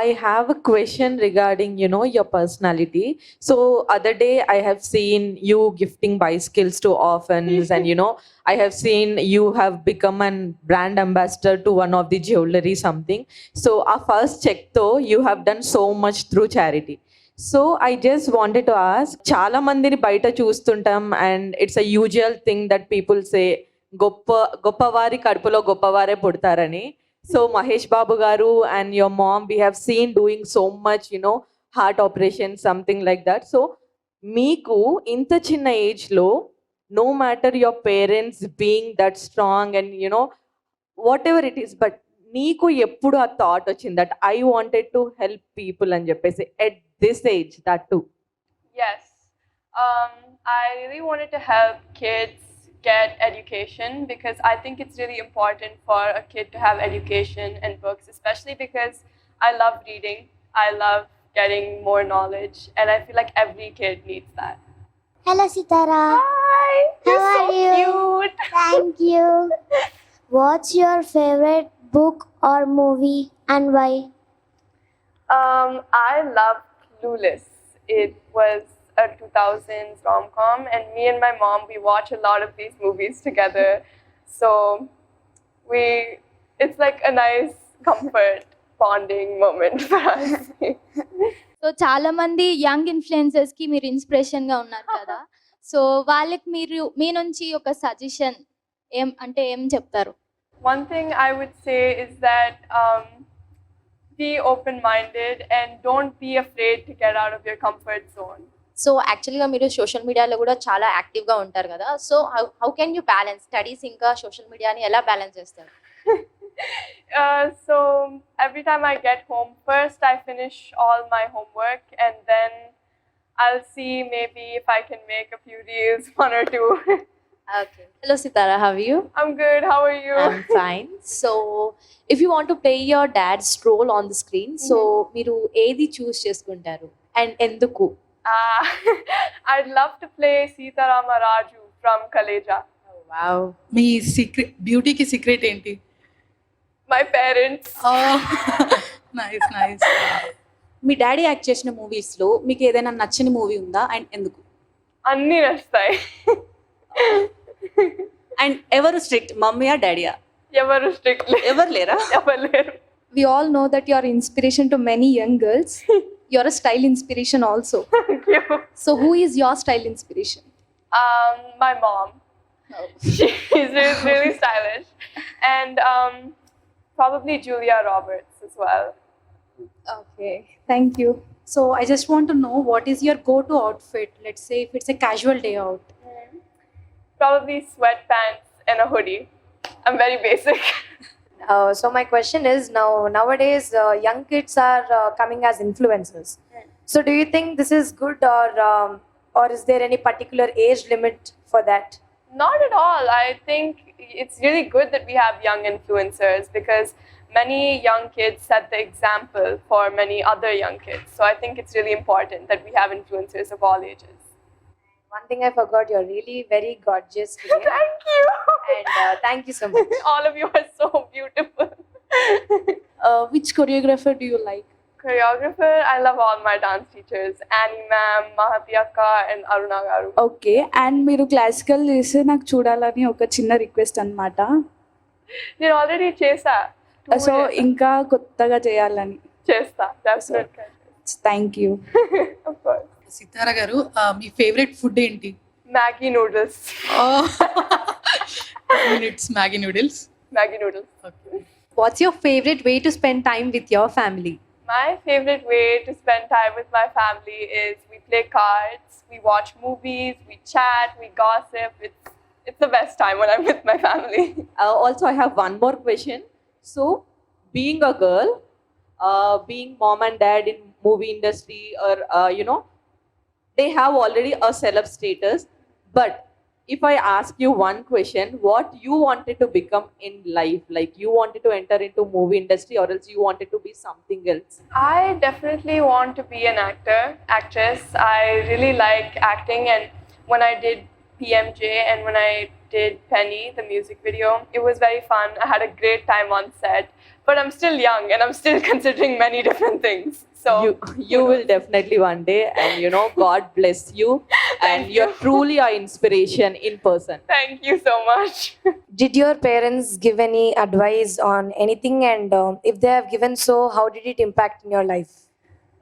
I have a question regarding, your personality. So other day I have seen you gifting bicycles to orphans, and I have seen you have become an brand ambassador to one of the jewelry something. So our first check though, you have done so much through charity. So I just wanted to ask, చాలా మందిని బయట చూస్తుంటాం and it's a usual thing that people say గొప్పవారి కడుపులో గొప్పవారే పుడతారని. So Mahesh Babu garu and your mom, we have seen doing so much, heart operation, something like that. So meeku inta chinna age lo, no matter your parents being that strong and whatever it is, but నీకు ఎప్పుడు ఆ thought వచ్చింది that I wanted to help people అని చెప్పేసి at this age, that too? Yes. I really wanted to help kids get education because I think it's really important for a kid to have education and books, especially because I love reading. I love getting more knowledge, and I feel like every kid needs that. Hello, Sitara. Hi! You're How so are you? cute! Thank you. What's your favorite book or movie and why? I love Clueless. It was a 2000s rom-com, and me and my mom, we watch a lot of these movies together. So it's like a nice comfort bonding moment for us. So చాలా మంది young influencers కి మీరు inspiration గా ఉన్నారు కదా, so వాళ్ళకి మీరు మీ నుంచి ఒక సజెషన్ ఏం చెప్తారు? One thing I would say is that be open-minded and don't be afraid to get out of your comfort zone. So యాక్చువల్గా మీరు సోషల్ మీడియాలో కూడా చాలా యాక్టివ్గా ఉంటారు కదా, so how can you balance studies ఇంకా సోషల్ మీడియాని ఎలా బ్యాలెన్స్ చేస్తారు? So every time I get home, first I finish all my homework and then I'll see maybe if I can make a few reels, one or two. Okay. Hello Sitara, how are you? I'm good, how are you? I'm fine. So if you want to play your dad's role on the screen, so మీరు ఏది చూస్ చేసుకుంటారు and ఎందుకు? I'd love to play Sitarama Raju from Kaleja. Oh, wow. మీ secret బ్యూటీకి secret ఏంటి? My parents. Nice. మీ daddy act చేసిన మూవీస్లో మీకు ఏదైనా నచ్చని మూవీ ఉందా అండ్ ఎందుకు? అన్నీ నచ్చుతాయి. అండ్ ఎవరు స్ట్రిక్ట్, మమ్మీయా డాడీయా? ఎవరు స్ట్రిక్ట్ ఎవరు లేరా? ఎవరు లేరు. We all know that you are inspiration to many young girls. You're a style inspiration also. Thank you. So who is your style inspiration? My mom. She's really stylish. And probably Julia Roberts as well. Okay, thank you. So I just want to know what is your go to outfit, let's say if it's a casual day out. Probably sweatpants and a hoodie. I'm very basic. So my question is, nowadays young kids are coming as influencers. So do you think this is good, or is there any particular age limit for that? Not at all. I think it's really good that we have young influencers because many young kids set the example for many other young kids. So I think it's really important that we have influencers of all ages. One thing I forgot, you're really very gorgeous today. Thank you. And thank you so much. All of you are so beautiful. Which choreographer do you like? Choreographer, I love all my dance teachers, Annie ma'am, Mahati akka and Aruna garu. Okay, and మీరు classical చేస్తే నాకు చూడాలని ఒక చిన్న request అన్నమాట. నేను already చేసా. So ఇంకా కొత్తగా చేయాలని. చేస్తా, definitely. Thank you. Of course. సితారా గారు, మీ ఫేవరెట్ ఫుడ్ ఏంటి? Maggi noodles. It's Maggi noodles. Maggi noodles. Okay. What's your favorite way to spend time with your family? My favorite way to spend time with my family is we play cards, we watch movies, we chat, we gossip. It's the best time when I'm with my family. Also, I have one more question. So, being a girl, being mom and dad in movie industry, or they have already a celeb status. But if I ask you one question, what you wanted to become in life? Like you wanted to enter into movie industry, or else you wanted to be something else? I definitely want to be an actress. I really like acting, and when I did PMJ and when I did Penny, the music video. It was very fun. I had a great time on set. But I'm still young and I'm still considering many different things. So You will definitely one day, and God bless you, and you're truly our inspiration in person. thank you so much. Did your parents give any advice on anything? And if they have given so, how did it impact in your life?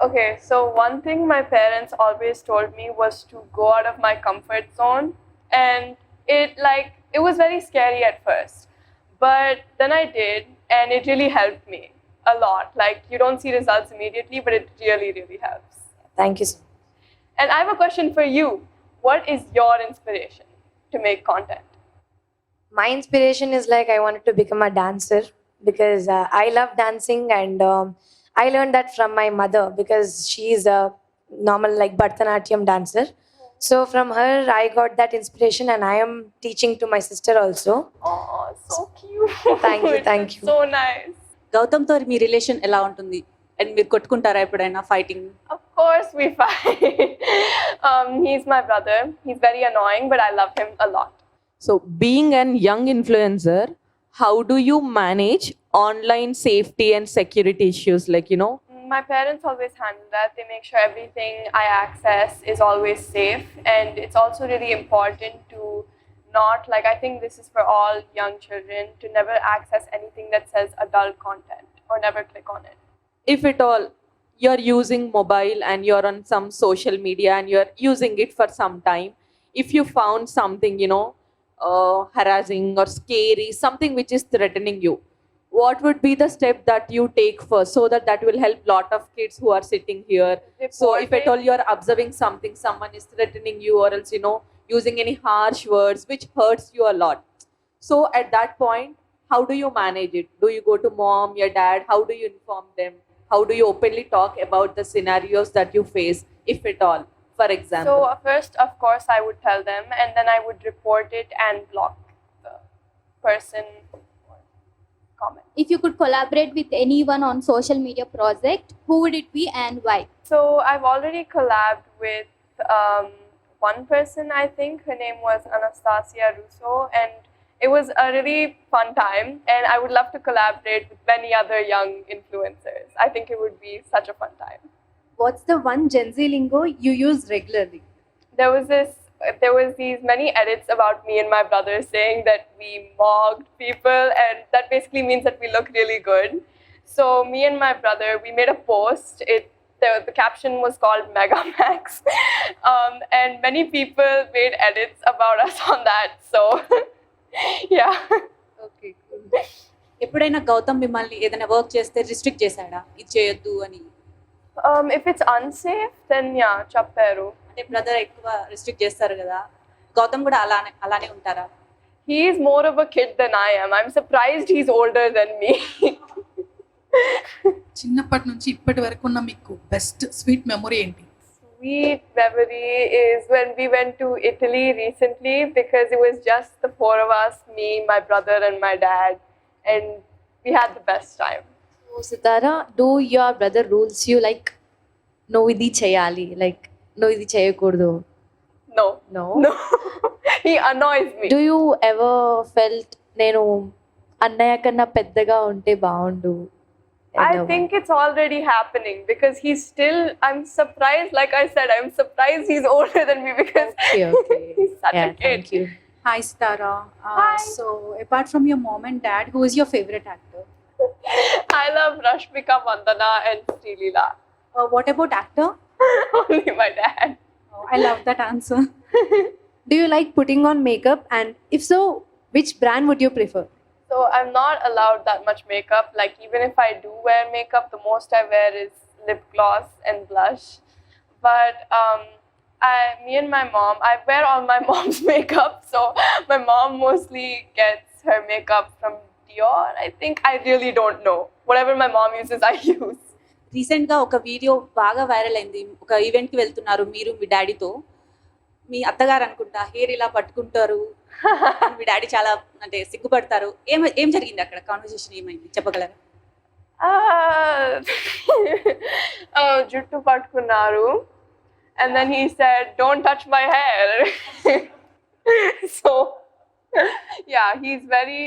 Okay, so one thing my parents always told me was to go out of my comfort zone, and it was very scary at first, but then I did, and it really helped me a lot. Like, you don't see results immediately, but it really, really helps. Thank you. And I have a question for you. What is your inspiration to make content? My inspiration is like I wanted to become a dancer because I love dancing, and I learned that from my mother because she is a normal like Bharatanatyam dancer. So from her I got that inspiration, and I am teaching to my sister also. Oh, so cute. Thank you, thank It's you. So nice. గౌతమ్తో మీ relation ఎలా ఉంటుంది and మీరు కొట్టుకుంటారా ఎప్పుడైనా fighting? Of course we fight. He's my brother. He's very annoying, but I love him a lot. So, being an young influencer, how do you manage online safety and security issues? My parents always handle that. They make sure everything I access is always safe, and it's also really important to not, like, I think this is for all young children, to never access anything that says adult content or never click on it. if at all you're using mobile and you're on some social media and you're using it for some time, if you found something harassing or scary, something which is threatening you, what would be the step that you take first, so that will help lot of kids who are sitting here? So if at all you're observing something, someone is threatening you, or else using any harsh words which hurts you a lot, so at that point, how do you manage it? Do you go to mom, your dad? How do you inform them? How do you openly talk about the scenarios that you face, if at all, for example? So first, of course, I would tell them, and then I would report it and block the person or comment. If you could collaborate with anyone on social media project, who would it be and why? So I've already collabed with one person, I think. Her name was Anastasia Russo, and it was a really fun time, and I would love to collaborate with many other young influencers. I think it would be such a fun time. What's the one Gen Z lingo you use regularly? There was these many edits about me and my brother saying that we mocked people, and that basically means that we look really good. So me and my brother, we made a post. The caption was called Mega Max, and many people made edits about us on that. So yeah. Okay, ఎప్పుడైనా గౌతమ్ మిమ్మల్ని ఏదైనా work చేస్తే restrict చేశాడా, ఇది చేయొద్దు అని? If it's unsafe, then yeah, chapperu. అంటే brother ఎక్కువ రిస్ట్రిక్ట్ చేస్తారు కదా, గౌతమ్ కూడా అలానే ఉంటారా? He is more of a kid than I am. I'm surprised he's older than me. చిన్నప్పటి నుంచి ఇప్పటి వరకు ఉన్న మీకు బెస్ట్ స్వీట్ మెమొరీ ఏంటి? Sweet memory is when we went to Italy recently, because it was just the four of us, me, my brother, and my dad, and we had the best time. So Sitara, do your brother rules you like no idi cheyali, like no idi cheyakurdu? No. No. No. He annoys me. Do you ever felt నేను అన్నయ్య కన్నా పెద్దగా ఉంటే బాగుండు? I think it's already happening, because he's still, I'm surprised, like I said, I'm surprised he's older than me, because Okay. he's such Yeah, a kid. thank you. Hi, Stara. Hi. So, apart from your mom and dad, who is your favorite actor? I love Rashmika Mandana and Srilila. What about actor? Only my dad. Oh, I love that answer. Do you like putting on makeup? And if so, which brand would you prefer? So I'm not allowed that much makeup. Like, even if I do wear makeup, the most I wear is lip gloss and blush. But me and my mom, I wear all my mom's makeup. So my mom mostly gets her makeup from Dior. I think, I really don't know. Whatever my mom uses, I use. రీసెంట్గా ఒక video బాగా viral అయింది. ఒక ఈవెంట్కి వెళ్తున్నారు మీరు మీ డాడీతో. మీ అత్తగారు అనుకుంటా హెయిర్ ఇలా పట్టుకుంటారు, మీ డాడీ చాలా అంటే సిగ్గుపడతారు. ఏం జరిగింది అక్కడ? కాన్వర్సేషన్ ఏమైంది చెప్పగలరా? Juttu patkunaru, and then he said, "Don't touch my hair." So Yeah, he's very.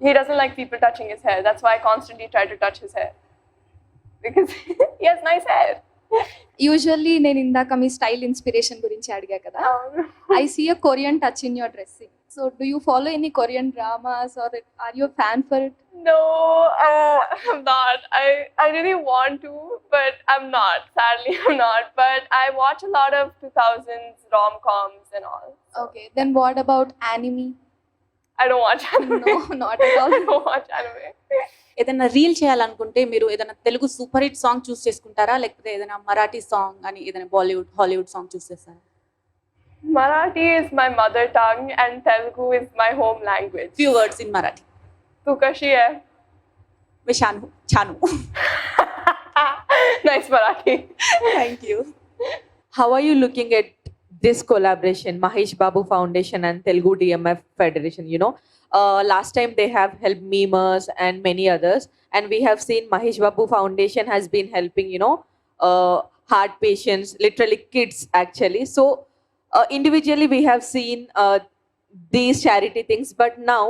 He doesn't like people touching his hair. That's why I constantly try to touch his hair because he has nice hair. Usually నేను ఇందాక మీ style inspiration గురించి అడిగా కదా I see a Korean touch in your dressing so do you follow any Korean dramas or are you fan for it No, I'm not. I really want to, but I'm not. Sadly, I'm not. But I watch a lot of 2000s rom-coms and all. Okay then what about anime I don't watch anime. No not at all I don't watch anime. ఏదైనా reel చేయాలనుకుంటే మీరు ఏదైనా Telugu super hit song choose చేసుకుంటారా, లేకపోతే ఏదైనా Marathi song అని ఏదైనా Bollywood Hollywood song చూస్ చేస్తారా? Marathi is my mother tongue and Telugu is my home language. Few words in Marathi. Tu kashi hai? మీ షాను ఛాను. Nice Marathi. Thank you. How are you looking at this collaboration, Mahesh Babu Foundation and Telugu DMF Federation? You know, last time they have helped memers and many others, and we have seen Mahesh Babu Foundation has been helping, you know, heart patients, literally kids actually. So individually we have seen these charity things, but now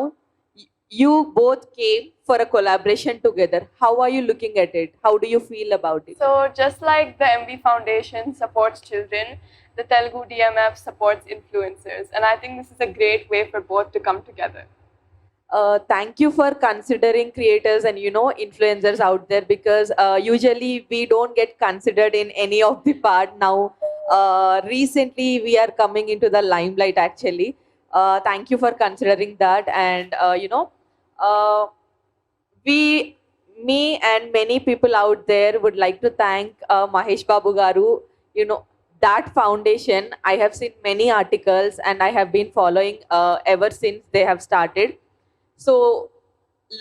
you both came for a collaboration together. How are you looking at it? How do you feel about it? So just like the MB Foundation supports children, the Telugu DMF supports influencers, and I think this is a great way for both to come together. Thank you for considering creators and, you know, influencers out there, because usually we don't get considered in any of the part. Now recently we are coming into the limelight actually. Thank you for considering that. And you know, me and many people out there would like to thank Mahesh Babu Garu. You know, that foundation, I have seen many articles and I have been following ever since they have started. So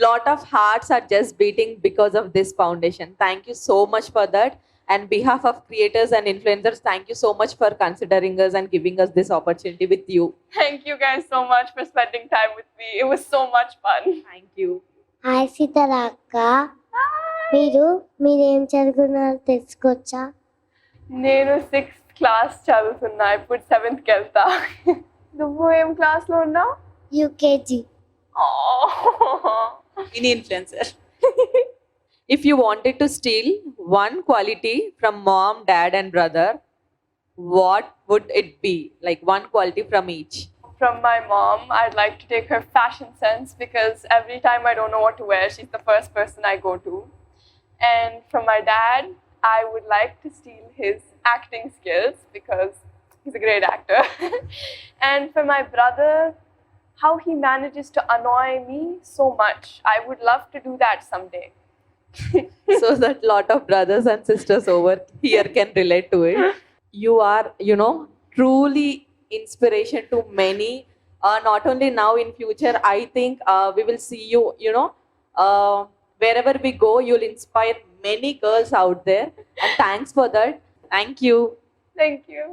lot of hearts are just beating because of this foundation. Thank you so much for that. And behalf of creators and influencers, thank you so much for considering us and giving us this opportunity with you. Thank you guys so much for spending time with me. It was so much fun. Thank you. Hi Sitara అక్క, మీరేం చదువుకున్నారో తెలుసుకోవచ్చా? నేను 6th class చదువుతున్నా, ఇప్పుడు 7th వెళ్తా. నువ్వు ఏం క్లాస్లో ఉన్నావు? UKG. Mini influencer. If you wanted to steal one quality from mom, dad and brother, what would it be? Like one quality from each. From my mom, I'd like to take her fashion sense, because every time I don't know what to wear, she's the first person I go to. And from my dad, I would like to steal his acting skills, because he's a great actor. And for my brother, how he manages to annoy me so much. I would love to do that someday. So that lot of brothers and sisters over here can relate to it. You are, you know, truly inspiration to many. Not only now, in future, I think we will see you, you know, wherever we go, you'll inspire many girls out there. And thanks for that. Thank you. Thank you.